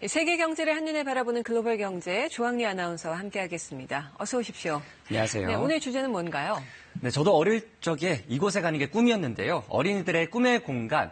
세계 경제를 한눈에 바라보는 글로벌 경제 조항리 아나운서와 함께하겠습니다. 어서 오십시오. 안녕하세요. 네, 오늘 주제는 뭔가요? 네, 저도 어릴 적에 이곳에 가는 게 꿈이었는데요. 어린이들의 꿈의 공간,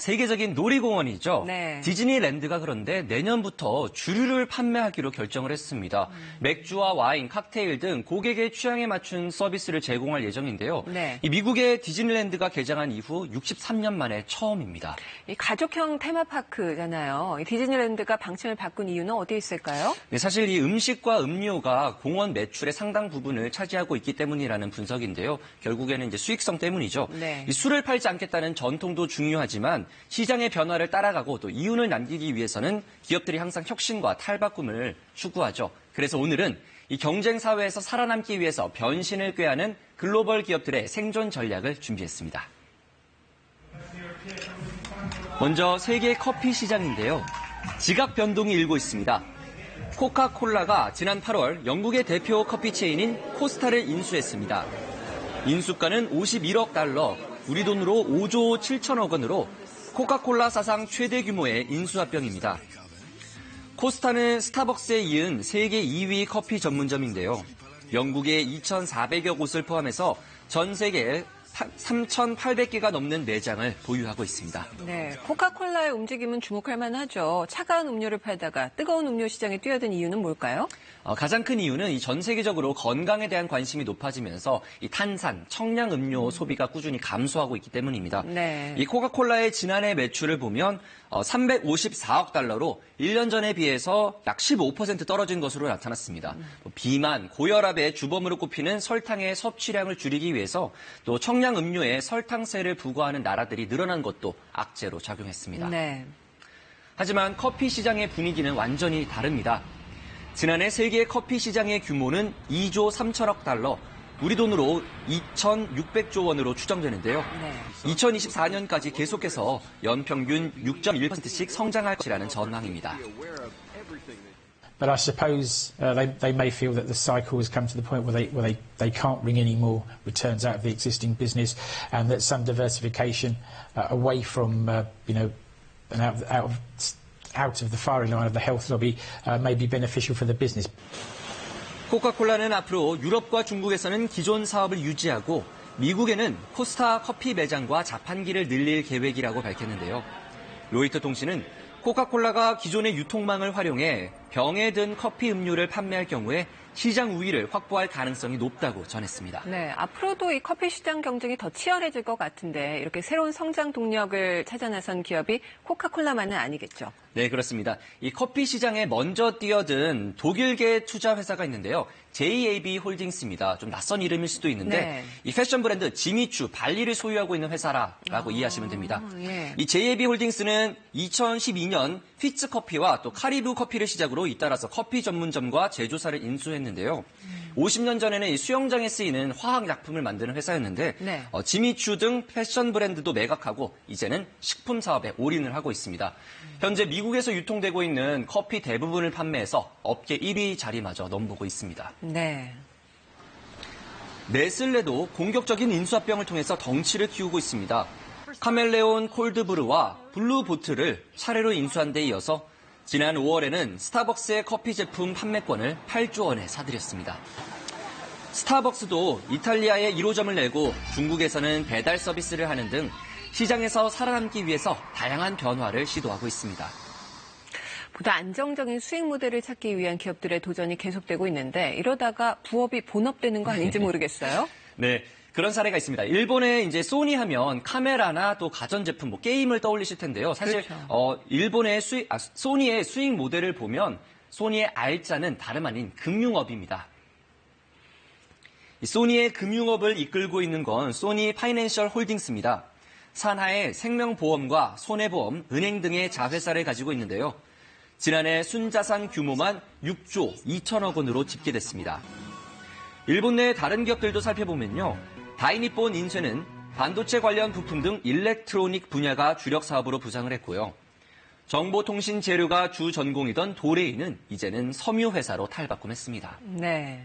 세계적인 놀이공원이죠. 네. 디즈니랜드가 그런데 내년부터 주류를 판매하기로 결정을 했습니다. 맥주와 와인, 칵테일 등 고객의 취향에 맞춘 서비스를 제공할 예정인데요. 네. 이 미국의 디즈니랜드가 개장한 이후 63년 만에 처음입니다. 이 가족형 테마파크잖아요. 이 디즈니랜드가 방침을 바꾼 이유는 어디에 있을까요? 네, 사실 이 음식과 음료가 공원 매출의 상당 부분을 차지하고 있기 때문이라는 분석인데요. 결국에는 이제 수익성 때문이죠. 네. 이 술을 팔지 않겠다는 전통도 중요하지만 시장의 변화를 따라가고 또 이윤을 남기기 위해서는 기업들이 항상 혁신과 탈바꿈을 추구하죠. 그래서 오늘은 이 경쟁 사회에서 살아남기 위해서 변신을 꾀하는 글로벌 기업들의 생존 전략을 준비했습니다. 먼저 세계 커피 시장인데요. 지각 변동이 일고 있습니다. 코카콜라가 지난 8월 영국의 대표 커피 체인인 코스타를 인수했습니다. 인수가는 51억 달러, 우리 돈으로 5조 7천억 원으로 코카콜라 사상 최대 규모의 인수합병입니다. 코스타는 스타벅스에 이은 세계 2위 커피 전문점인데요. 영국의 2,400여 곳을 포함해서 전 세계에 3,800개가 넘는 매장을 보유하고 있습니다. 네, 코카콜라의 움직임은 주목할 만하죠. 차가운 음료를 팔다가 뜨거운 음료 시장에 뛰어든 이유는 뭘까요? 가장 큰 이유는 이 전 세계적으로 건강에 대한 관심이 높아지면서 이 탄산, 청량 음료 소비가 꾸준히 감소하고 있기 때문입니다. 네. 이 코카콜라의 지난해 매출을 보면 354억 달러로 1년 전에 비해서 약 15% 떨어진 것으로 나타났습니다. 비만, 고혈압의 주범으로 꼽히는 설탕의 섭취량을 줄이기 위해서 또 청량 음료에 설탕세를 부과하는 나라들이 늘어난 것도 악재로 작용했습니다. 네. 하지만 커피 시장의 분위기는 완전히 다릅니다. 지난해 세계 커피 시장의 규모는 2조 3천억 달러, 우리 돈으로 2,600조 원으로 추정되는데요. 네. 2024년까지 계속해서 연평균 6.1%씩 성장할 것이라는 전망입니다. But I suppose they may feel that the cycle has come to the point where they can't wring any more returns out of the existing business, and that some diversification away from and out of the firing line of the health lobby may be beneficial for the business. 코카콜라는 앞으로 유럽과 중국에서는 기존 사업을 유지하고 미국에는 코스타 커피 매장과 자판기를 늘릴 계획이라고 밝혔는데요. 로이터 통신은 코카콜라가 기존의 유통망을 활용해 병에 든 커피 음료를 판매할 경우에 시장 우위를 확보할 가능성이 높다고 전했습니다. 네, 앞으로도 이 커피 시장 경쟁이 더 치열해질 것 같은데 이렇게 새로운 성장 동력을 찾아 나선 기업이 코카콜라만은 아니겠죠? 네, 그렇습니다. 이 커피 시장에 먼저 뛰어든 독일계 투자 회사가 있는데요. JAB 홀딩스입니다. 좀 낯선 이름일 수도 있는데 네. 이 패션 브랜드 지미추, 발리를 소유하고 있는 회사라고 이해하시면 됩니다. 예. 이 JAB 홀딩스는 2012년 휘츠 커피와 또 카리브 커피를 시작으로 잇따라서 커피 전문점과 제조사를 인수했는데요. 50년 전에는 이 수영장에 쓰이는 화학약품을 만드는 회사였는데 네. 지미추 등 패션 브랜드도 매각하고 이제는 식품 사업에 올인을 하고 있습니다. 현재 미국에서 유통되고 있는 커피 대부분을 판매해서 업계 1위 자리마저 넘보고 있습니다. 네. 네슬레도 공격적인 인수합병을 통해서 덩치를 키우고 있습니다. 카멜레온 콜드브루와 블루보틀을 차례로 인수한 데 이어서 지난 5월에는 스타벅스의 커피 제품 판매권을 8조 원에 사들였습니다. 스타벅스도 이탈리아에 1호점을 내고 중국에서는 배달 서비스를 하는 등 시장에서 살아남기 위해서 다양한 변화를 시도하고 있습니다. 보다 안정적인 수익 모델을 찾기 위한 기업들의 도전이 계속되고 있는데 이러다가 부업이 본업되는 거 아닌지 모르겠어요. 네. 그런 사례가 있습니다. 일본에 이제 소니 하면 카메라나 또 가전제품, 뭐 게임을 떠올리실 텐데요. 사실 그렇죠. 일본의 소니의 수익 모델을 보면 소니의 R자는 다름 아닌 금융업입니다. 이 소니의 금융업을 이끌고 있는 건 소니 파이낸셜 홀딩스입니다. 산하의 생명보험과 손해보험, 은행 등의 자회사를 가지고 있는데요. 지난해 순자산 규모만 6조 2천억 원으로 집계됐습니다. 일본 내 다른 기업들도 살펴보면요. 다이니폰 인쇄는 반도체 관련 부품 등 일렉트로닉 분야가 주력 사업으로 부상을 했고요. 정보통신 재료가 주 전공이던 도레이는 이제는 섬유 회사로 탈바꿈했습니다. 네.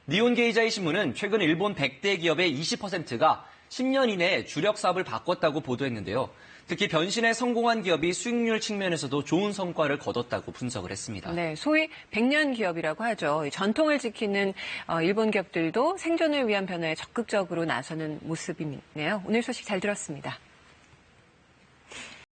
니혼게이자이 신문은 최근 일본 100대 기업의 20%가 10년 이내에 주력 사업을 바꿨다고 보도했는데요. 특히 변신에 성공한 기업이 수익률 측면에서도 좋은 성과를 거뒀다고 분석을 했습니다. 네, 소위 100년 기업이라고 하죠. 전통을 지키는 일본 기업들도 생존을 위한 변화에 적극적으로 나서는 모습이네요. 오늘 소식 잘 들었습니다.